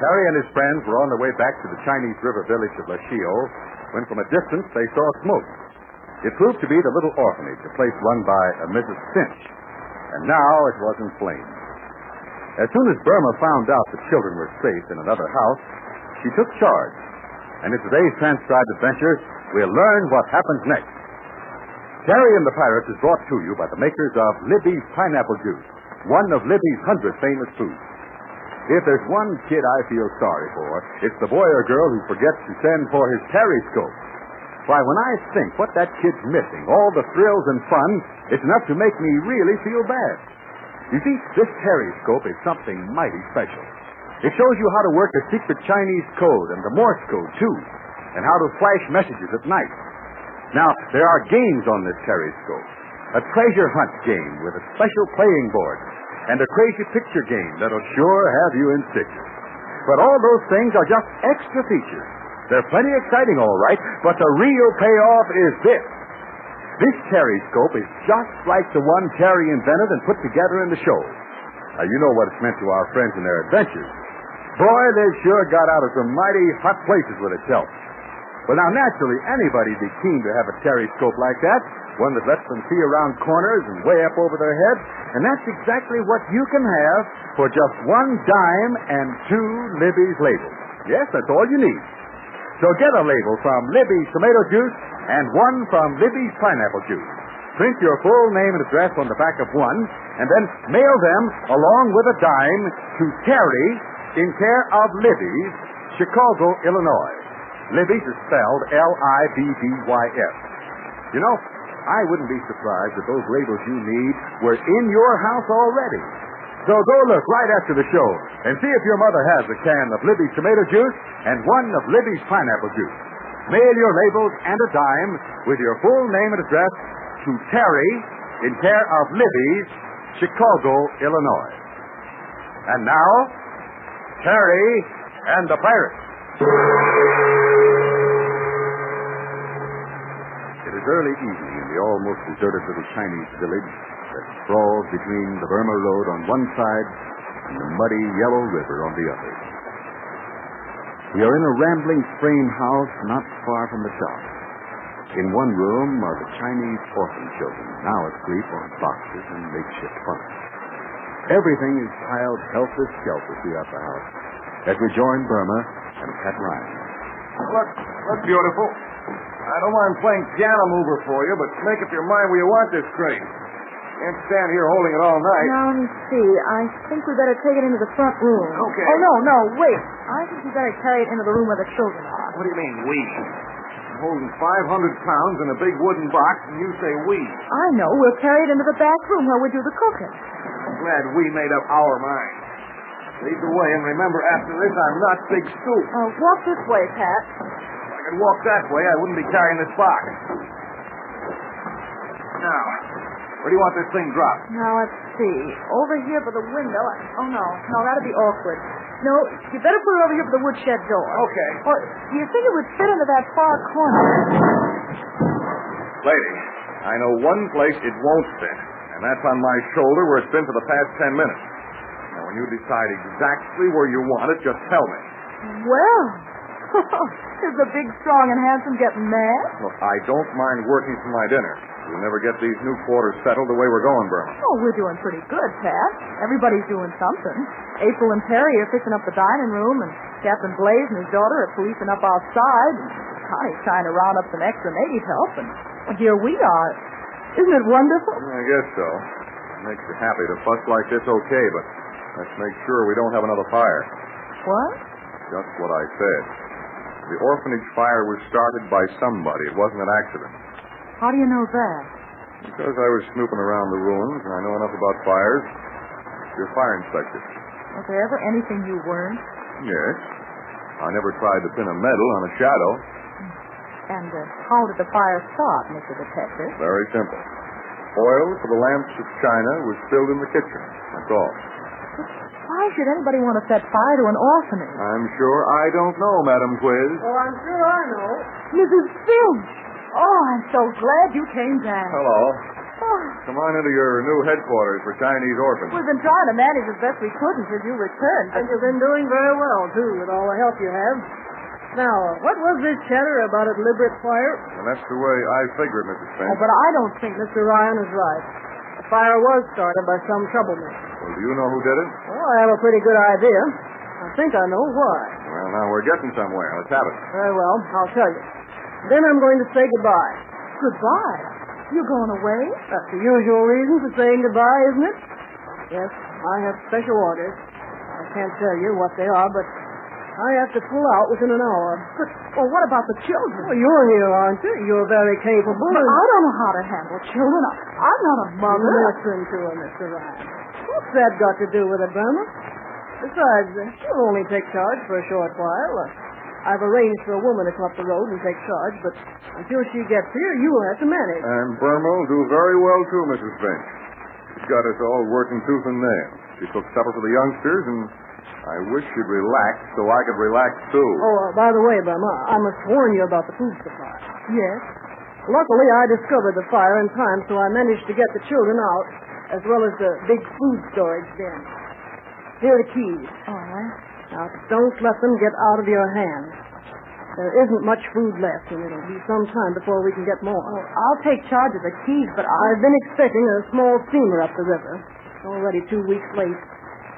Terry and his friends were on their way back to the Chinese river village of Lachio when from a distance they saw smoke. It proved to be the little orphanage, a place run by a Mrs. Finch. And now it was in flames. As soon as Burma found out the children were safe in another house, she took charge. And in today's transcribed adventure, we'll learn what happens next. Terry and the Pirates is brought to you by the makers of Libby's Pineapple Juice, one of Libby's 100 famous foods. If there's one kid I feel sorry for, it's the boy or girl who forgets to send for his periscope. Why, when I think what that kid's missing, all the thrills and fun, it's enough to make me really feel bad. You see, this periscope is something mighty special. It shows you how to work a secret Chinese code and the Morse code, too, and how to flash messages at night. Now, there are games on this periscope. A treasure hunt game with a special playing board, and a crazy picture game that'll sure have you in stitches. But all those things are just extra features. They're plenty exciting, all right, but the real payoff is this. This periscope is just like the one Terry invented and put together in the show. Now, you know what it's meant to our friends and their adventures. Boy, they've sure got out of some mighty hot places with its help. Well, now, naturally, anybody'd be keen to have a periscope like that, one that lets them see around corners and way up over their heads, and that's exactly what you can have for just $1 and 2 Libby's labels. Yes, that's all you need. So get a label from Libby's Tomato Juice and one from Libby's Pineapple Juice. Print your full name and address on the back of one, and then mail them along with $10 to Terry in care of Libby's, Chicago, Illinois. Libby's is spelled Libbys. You know, I wouldn't be surprised if those labels you need were in your house already. So go look right after the show and see if your mother has a can of Libby's tomato juice and one of Libby's pineapple juice. Mail your labels and $10 with your full name and address to Terry in care of Libby's, Chicago, Illinois. And now, Terry and the Pirates. It is early evening in the almost deserted little Chinese village that sprawls between the Burma Road on one side and the muddy yellow river on the other. We are in a rambling frame house not far from the shop. In one room are the Chinese orphan children, now asleep on boxes and makeshift bunks. Everything is piled helter-skelter throughout the house as we join Burma and Pat Ryan. Look beautiful. I don't mind playing piano mover for you, but make up your mind where you want this crate. Can't stand here holding it all night. Now, let me see. I think we better take it into the front room. Okay. Oh, no, wait. I think we better carry it into the room where the children are. What do you mean, we? I'm holding 500 pounds in a big wooden box, and you say we. I know. We'll carry it into the back room where we do the cooking. I'm glad we made up our minds. Lead the way, and remember, after this, I'm not Big Scoop. Walk this way, Pat. If I could walk that way, I wouldn't be carrying this box. Now, where do you want this thing dropped? Now, let's see. Over here by the window. Oh, no. No, that'd be awkward. No, you better put it over here by the woodshed door. Okay. Or do you think it would fit into that far corner? Lady, I know one place it won't fit, and that's on my shoulder where it's been for the past 10 minutes. Now, when you decide exactly where you want it, just tell me. Well, is the big, strong, and handsome getting mad? Look, I don't mind working for my dinner. We'll never get these new quarters settled the way we're going, Burma. Oh, we're doing pretty good, Pat. Everybody's doing something. April and Terry are fixing up the dining room, and Captain Blaze and his daughter are policing up outside, and Connie's trying to round up some extra maid help, and here we are. Isn't it wonderful? I guess so. It makes you happy to fuss like this, okay, but let's make sure we don't have another fire. What? Just what I said. The orphanage fire was started by somebody. It wasn't an accident. How do you know that? Because I was snooping around the ruins, and I know enough about fires. You're a fire inspector. Was there ever anything you weren't? Yes. I never tried to pin a medal on a shadow. And how did the fire start, Mr. Detective? Very simple. Oil for the lamps of China was spilled in the kitchen. That's all. Why should anybody want to set fire to an orphanage? I'm sure I don't know, Madam Quiz. Oh, I'm sure I know. Mrs. Finch! Oh, I'm so glad you came back. Hello. Oh, Come on into your new headquarters for Chinese orphans. We've been trying to manage as best we could until you returned. And you've been doing very well, too, with all the help you have. Now, what was this chatter about a deliberate fire? Well, that's the way I figured, Mrs. Finch. Oh, but I don't think Mr. Ryan is right. The fire was started by some troublemaker. Well, do you know who did it? Well, I have a pretty good idea. I think I know why. Well, now we're getting somewhere. Let's have it. Very well, I'll tell you. Then I'm going to say goodbye. Goodbye. You going away? That's the usual reason for saying goodbye, isn't it? Yes, I have special orders. I can't tell you what they are, but I have to pull out within an hour. But, well, what about the children? Well, you're here, aren't you? You're very capable. But I don't know how to handle children. I'm not a mother. Listen to her, Mr. Ryan. What's that got to do with it, Burma? Besides, she'll only take charge for a short while. I've arranged for a woman to come up the road and take charge, but until she gets here, you will have to manage. And Burma will do very well, too, Mrs. Finch. She's got us all working tooth and nail. She cooks supper for the youngsters, and I wish she'd relax so I could relax, too. Oh, by the way, Burma, I must warn you about the food supply. Yes? Luckily, I discovered the fire in time, so I managed to get the children out, as well as the big food storage bin. Here are the keys. All right. Now, don't let them get out of your hands. There isn't much food left, and it'll be some time before we can get more. Oh, I'll take charge of the keys, but I've been expecting a small steamer up the river. It's already 2 weeks late.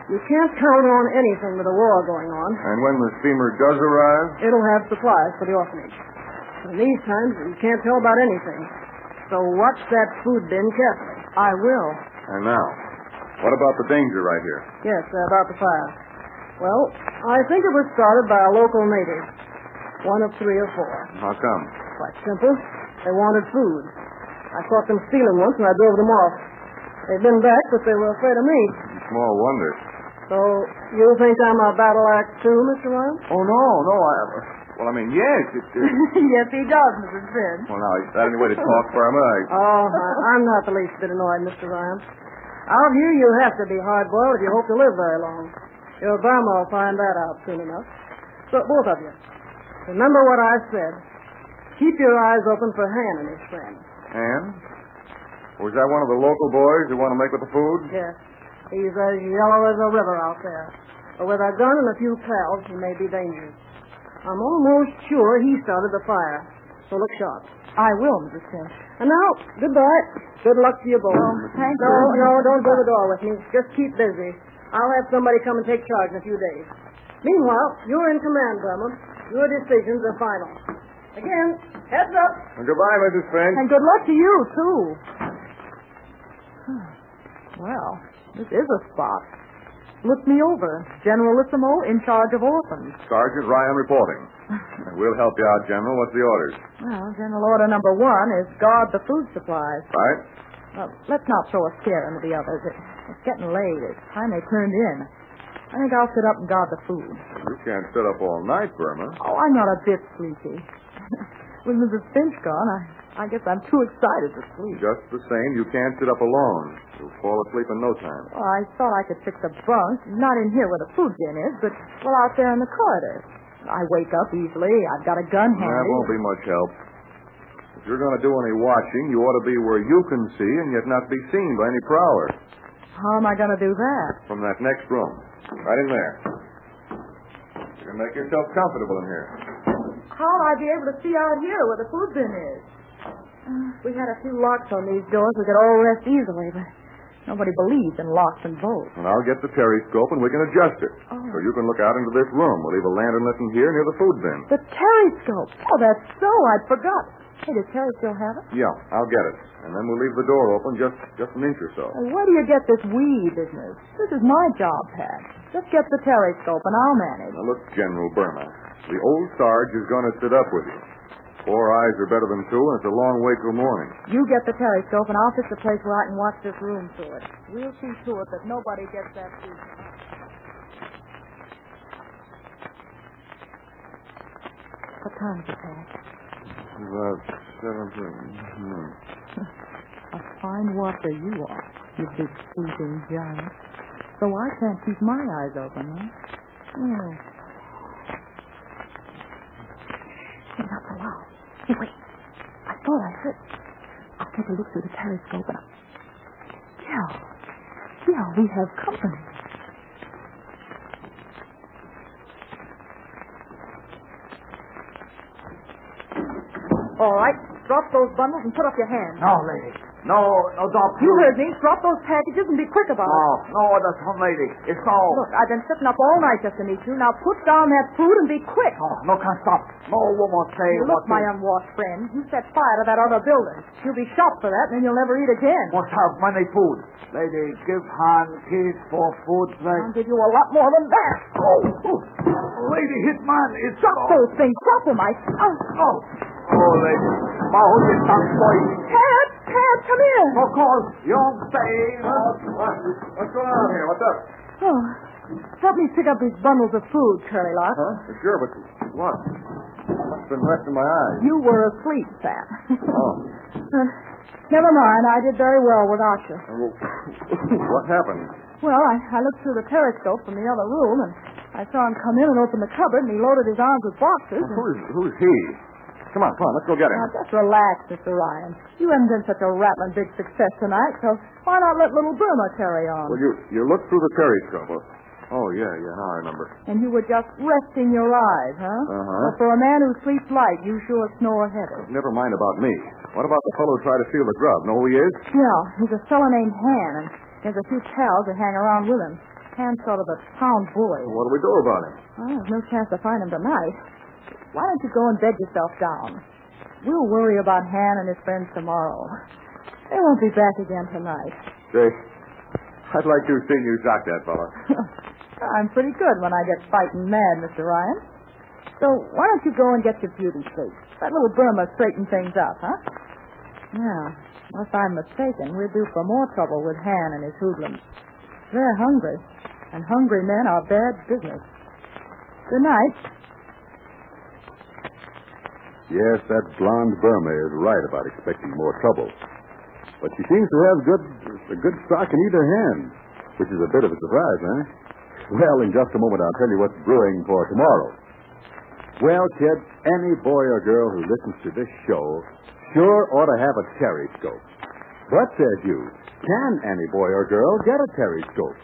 You can't count on anything with a war going on. And when the steamer does arrive? It'll have supplies for the orphanage. In these times, you can't tell about anything. So watch that food bin carefully. I will. And now, what about the danger right here? Yes, about the fire. Well, I think it was started by a local native. One of 3 or 4. How come? Quite simple. They wanted food. I caught them stealing once, and I drove them off. They've been back, but they were afraid of me. Small wonder. So, you think I'm a battle act too, Mr. Ryan? Oh, no. Well, I mean, yes. Yes, he does, Mrs. Finch. Well, now, is that any way to talk, Burma? I'm not the least bit annoyed, Mr. Ryan. Out here, you have to be hard-boiled if you hope to live very long. Your Burma will find that out soon enough. So, both of you, remember what I said. Keep your eyes open for Han and his friend. Han? Was that one of the local boys who want to make with the food? Yes. He's as yellow as a river out there. But with a gun and a few pals, he may be dangerous. I'm almost sure he started the fire. So look sharp. I will, Mrs. Finch. And now, goodbye. Good luck to you both. Oh, thank you. No, don't go to the door with me. Just keep busy. I'll have somebody come and take charge in a few days. Meanwhile, you're in command, Burma. Your decisions are final. Again, heads up. Well, goodbye, Mrs. Finch. And good luck to you, too. Well, this is a spot. Look me over. Generalissimo in charge of orphans. Sergeant Ryan reporting. We'll help you out, General. What's the orders? Well, General Order number 1 is guard the food supplies. Right. Well, let's not throw a scare into the others. It's getting late. It's time they turned in. I think I'll sit up and guard the food. You can't sit up all night, Burma. Oh, I'm not a bit sleepy. With Mrs. Finch gone, I guess I'm too excited to sleep. Just the same, you can't sit up alone. You'll fall asleep in no time. Well, I thought I could fix a bunk, not in here where the food bin is, but well out there in the corridor. I wake up easily. I've got a gun handy. That won't be much help. If you're going to do any watching, you ought to be where you can see and yet not be seen by any prowler. How am I going to do that? From that next room. Right in there. You can make yourself comfortable in here. How'll I be able to see out here where the food bin is? We had a few locks on these doors. We could all rest easily, but nobody believes in locks and bolts. And I'll get the periscope and we can adjust it. Oh. So you can look out into this room. We'll leave a lantern lit in here near the food bin. The periscope. Oh, that's so. I'd forgot. Hey, does Terry still have it? Yeah, I'll get it. And then we'll leave the door open just an inch or so. Well, where do you get this business? This is my job, Pat. Just get the periscope and I'll manage. Now look, General Burma. The old Sarge is going to sit up with you. 4 eyes are better than 2, and it's a long way till morning. You get the periscope, and I'll fix a place where I can watch this room through it. We'll see to it that nobody gets that food. What time is it, Pat? About 7:30. A fine watcher you are, you big sleeping giant. So I can't keep my eyes open, huh? Hey, not so loud. Hey, wait. I thought I heard. I'll take a look through the periscope and Yeah, we have company. All right, drop those bundles and put up your hands. No, lady. No, don't. You heard me. Drop those packages and be quick about it. No, that's some lady. It's no. Look, I've been sitting up all night just to meet you. Now put down that food and be quick. No, can't stop. No woman say Look, my unwashed friend, you set fire to that other building. You'll be shot for that, and then you'll never eat again. Must have money food. Lady, give hand keys for food, right? I'll give you a lot more than that. Lady, hit man. It's Drop those things. Drop them, I... Oh, lady. My whole tongue boy. Pat, come here. Of course, young babe. What's going on here? What's up? Oh, help me pick up these bundles of food, Curly Lock. Huh? Sure, but what? What's been left in my eyes? You were asleep, Pat. Oh. Never mind. I did very well without you. What happened? Well, I looked through the periscope from the other room, and I saw him come in and open the cupboard, and he loaded his arms with boxes. Who's he? Come on, let's go get him. Now, just relax, Mr. Ryan. You haven't been such a rattling big success tonight, so why not let little Burma carry on? Well, you looked through the periscope. Oh, yeah, now I remember. And you were just resting your eyes, huh? Uh-huh. Well, for a man who sleeps light, you sure snore heavy. Never mind about me. What about the fellow who tried to steal the grub? Know who he is? Yeah, he's a fellow named Han, and there's a few pals that hang around with him. Han's sort of a town bully. Well, what do we do about him? Well, there's no chance to find him tonight. Why don't you go and bed yourself down? We'll worry about Han and his friends tomorrow. They won't be back again tonight. Say, I'd like to have seen you sock that fella. I'm pretty good when I get fighting mad, Mr. Ryan. So why don't you go and get your beauty sleep? That little Burma straighten things up, huh? Yeah, unless I'm mistaken, we're due for more trouble with Han and his hoodlums. They're hungry, and hungry men are bad business. Good night. Yes, that blonde Burma is right about expecting more trouble. But she seems to have a good stock in either hand, which is a bit of a surprise, huh? Well, in just a moment, I'll tell you what's brewing for tomorrow. Well, kids, any boy or girl who listens to this show sure ought to have a periscope. But, says you, can any boy or girl get a periscope?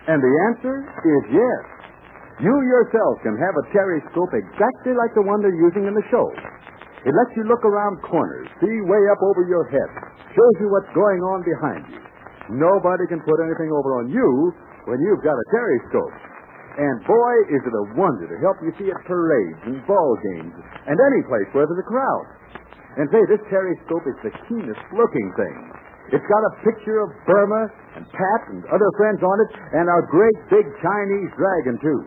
And the answer is yes. You yourself can have a periscope exactly like the one they're using in the show. It lets you look around corners, see way up over your head, shows you what's going on behind you. Nobody can put anything over on you when you've got a periscope. And boy, is it a wonder to help you see at parades and ball games and any place where there's a crowd. And say, this periscope is the keenest looking thing. It's got a picture of Burma and Pat and other friends on it and our great big Chinese dragon, too.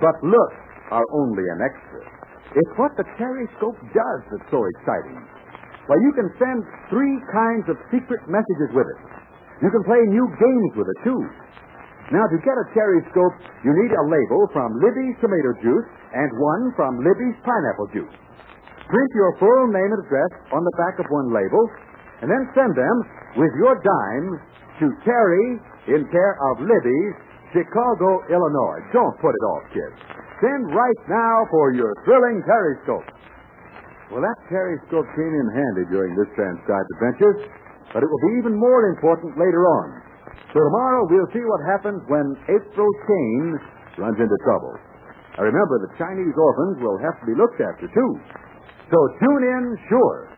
But look, are only an extra. It's what the periscope does that's so exciting. Why, you can send 3 kinds of secret messages with it. You can play new games with it, too. Now, to get a periscope, you need a label from Libby's tomato juice and one from Libby's pineapple juice. Print your full name and address on the back of one label, and then send them with your dime to Terry in care of Libby's, Chicago, Illinois. Don't put it off, kids. Send right now for your thrilling periscope. Well, that periscope came in handy during this transcribed adventure, but it will be even more important later on. So tomorrow we'll see what happens when April Kane runs into trouble. Now remember, the Chinese orphans will have to be looked after, too. So tune in, sure,